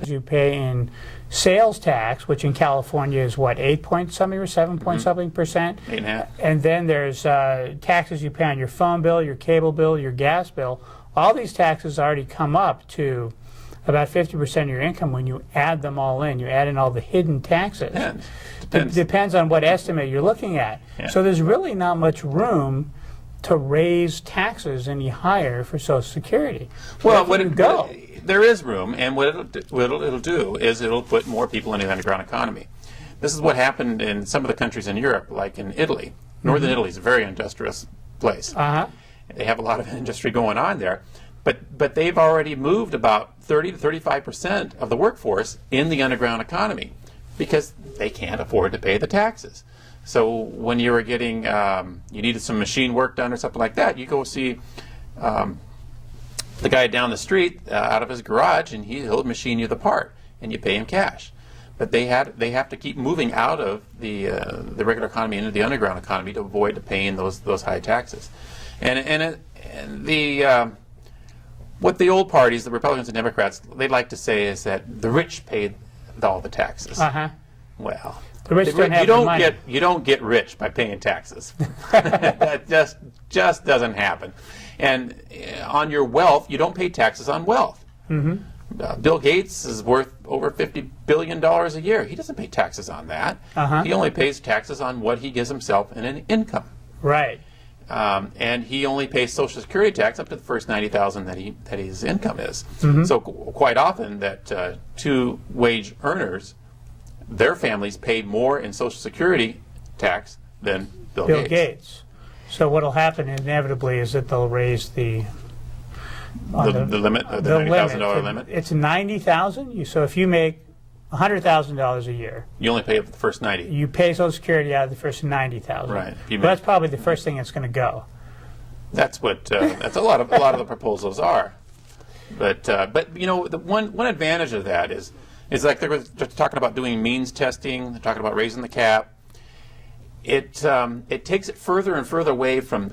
you pay in sales tax, which in California is what, 8 point something or 7 point something percent? 8.5. And then there's taxes you pay on your phone bill, your cable bill, your gas bill. All these taxes already come up to about 50% of your income when you add them all in. You add in all the hidden taxes. Depends on what estimate you're looking at. Yeah. So there's really not much room to raise taxes any higher for Social Security. Well, there is room, and what it'll do is it'll put more people in the underground economy. This is what happened in some of the countries in Europe, like in Italy. Northern Italy is a very industrious place. They have a lot of industry going on there, but they've already moved about 30 to 35% of the workforce in the underground economy because they can't afford to pay the taxes. So when you were getting, you needed some machine work done or something like that, you go see the guy down the street out of his garage, and he'll machine you the part, and you pay him cash. But they have to keep moving out of the regular economy into the underground economy to avoid paying those high taxes. And what the old parties, the Republicans and Democrats, they like to say is that the rich paid all the taxes. Well, the rich don't have the money. You don't get rich by paying taxes. That just doesn't happen. And on your wealth, you don't pay taxes on wealth. Bill Gates is worth over $50 billion a year. He doesn't pay taxes on that. He only pays taxes on what he gives himself in an income. Right. And he only pays Social Security tax up to the first $90,000 that his income is. So quite often that two-wage earners, their families pay more in Social Security tax than Bill Gates. So what will happen inevitably is that they'll raise the limit, the $90,000 limit. It's $90,000. So if you make $100,000 a year, you only pay up the first 90. You pay Social Security out of the first 90,000. Right. That's probably the first thing that's going to go. That's what that's a lot of the proposals are. But you know, the one advantage of that is like they're talking about doing means testing. They're talking about raising the cap. It takes it further and further away from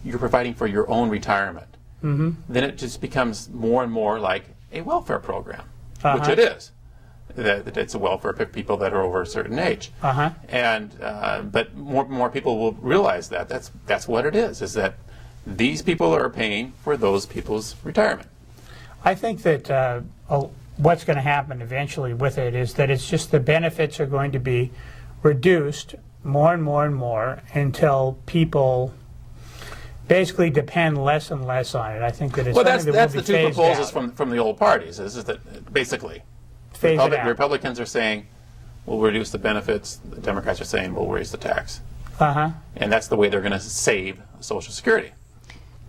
you're providing for your own retirement. Then it just becomes more and more like a welfare program, which it is. That it's a welfare for people that are over a certain age. And but more people will realize that that's what it is that these people are paying for those people's retirement. I think that what's going to happen eventually with it is that it's just the benefits are going to be reduced more and more and more until people basically depend less and less on it. I think that it's that's the two proposals from the old parties. Is that basically Republicans are saying we'll reduce the benefits. The Democrats are saying we'll raise the tax. And that's the way they're going to save Social Security.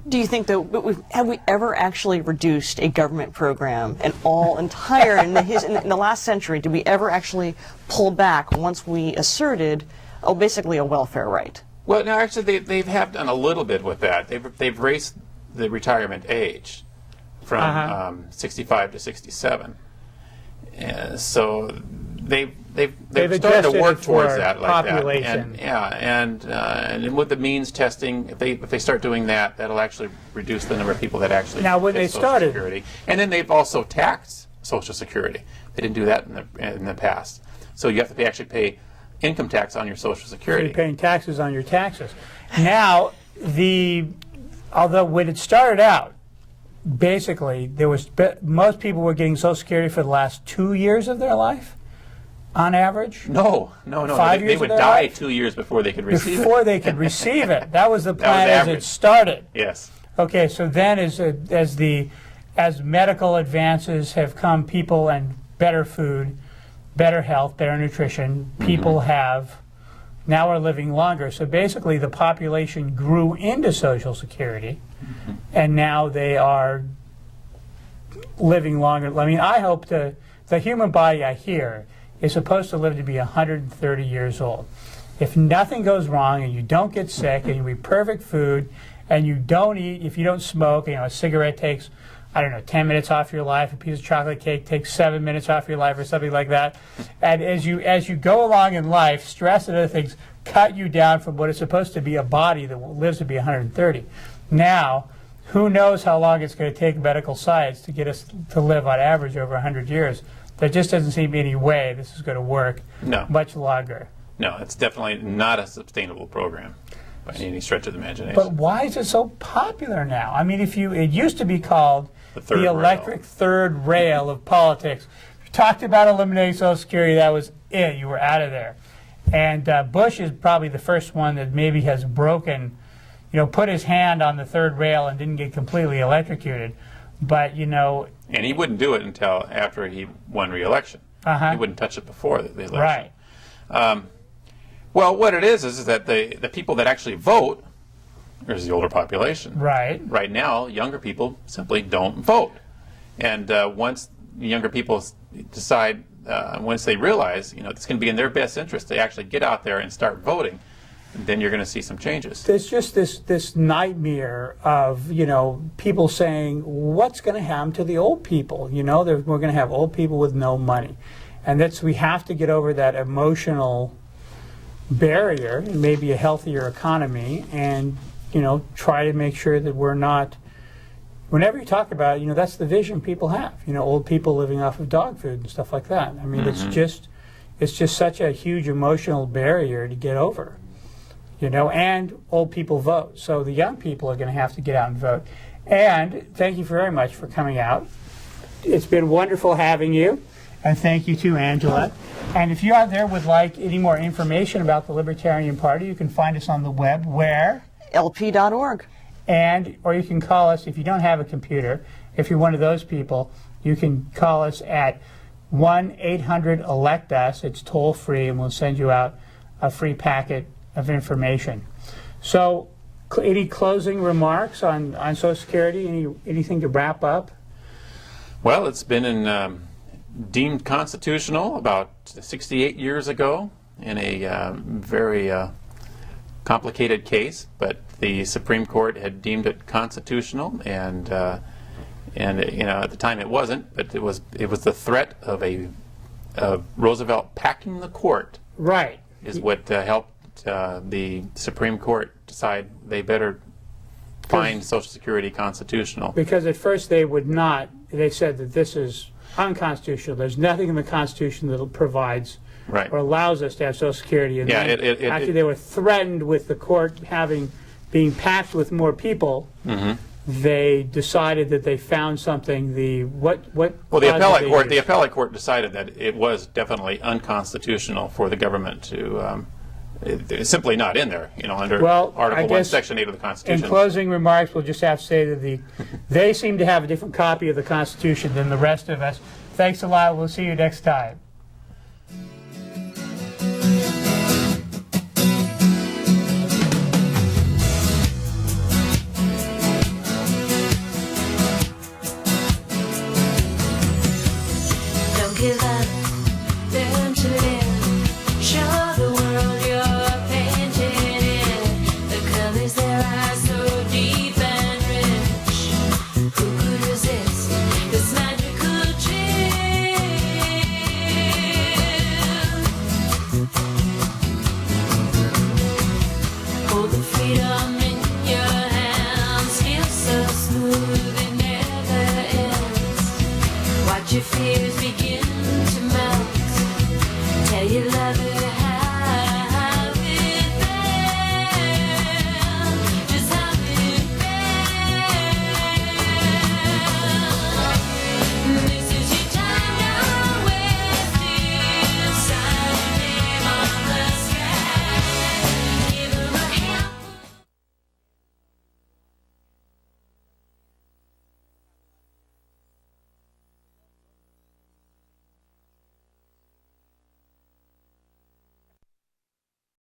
Do you think, though, have we ever actually reduced a government program in the last century? Did we ever actually pull back once we asserted, basically a welfare right? Well, no, actually, they have done a little bit with that. They've raised the retirement age from 65 to 67. So they've started to work towards that, like population. that. And with the means testing, if they start doing that, that'll actually reduce the number of people that actually get Social Security. And then they've also taxed Social Security. They didn't do that in the past. So you have to actually pay income tax on your Social Security. So you're paying taxes on your taxes. Now, although when it started out, basically, most people were getting Social Security for the last 2 years of their life, on average. No. They would die 2 years before they could receive it. Before they could receive it. That was the plan as it started. Yes. Okay, so then as medical advances have come, people and better food, better health, better nutrition, people now are living longer. So basically the population grew into Social Security, and now they are living longer. I mean, I hope the human body, I hear, is supposed to live to be 130 years old. If nothing goes wrong and you don't get sick and you eat perfect food and you don't eat, if you don't smoke, a cigarette takes, 10 minutes off your life, a piece of chocolate cake takes 7 minutes off your life or something like that. And as you go along in life, stress and other things cut you down from what is supposed to be a body that lives to be 130. Now, who knows how long it's going to take medical science to get us to live on average over 100 years. There just doesn't seem any way this is going to work No. much longer. No, it's definitely not a sustainable program by any stretch of the imagination. But why is it so popular now? I mean, it used to be called The third the rail. electric third rail of politics. If you talked about eliminating Social Security, that was it. You were out of there. And Bush is probably the first one that maybe has broken, put his hand on the third rail and didn't get completely electrocuted. But, And he wouldn't do it until after he won re-election. Uh-huh. He wouldn't touch it before the election. right. Well, what it is that the people that actually vote is the older population. Right. Right now, younger people simply don't vote. And once younger people decide, once they realize, it's going to be in their best interest to actually get out there and start voting, then you're going to see some changes. There's just this nightmare of, people saying, what's going to happen to the old people? We're going to have old people with no money. And we have to get over that emotional barrier, and maybe a healthier economy, and, try to make sure that we're not, whenever you talk about it, that's the vision people have, old people living off of dog food and stuff like that. I mean, it's just such a huge emotional barrier to get over. And old people vote. So the young people are going to have to get out and vote. And thank you very much for coming out. It's been wonderful having you. And thank you to Angela. And if you out there would like any more information about the Libertarian Party, you can find us on the web where? LP.org. Or you can call us if you don't have a computer. If you're one of those people, you can call us at 1-800-ELECT-US. It's toll free, and we'll send you out a free packet of information. So, any closing remarks on Social Security? Anything to wrap up? Well, it's been deemed constitutional about 68 years ago in a very complicated case, but the Supreme Court had deemed it constitutional, and at the time it wasn't, but it was the threat of Roosevelt packing the court. Right. Is what helped the Supreme Court decide they better find Social Security constitutional. Because at first they would not. They said that this is unconstitutional. There's nothing in the Constitution that provides Right. or allows us to have Social Security. And Yeah, then after they were threatened with the court being packed with more people, they decided that they found something. The appellate court decided that it was definitely unconstitutional for the government to. It's simply not in there, under Article 1, Section 8 of the Constitution. In closing remarks, we'll just have to say that they seem to have a different copy of the Constitution than the rest of us. Thanks a lot. We'll see you next time.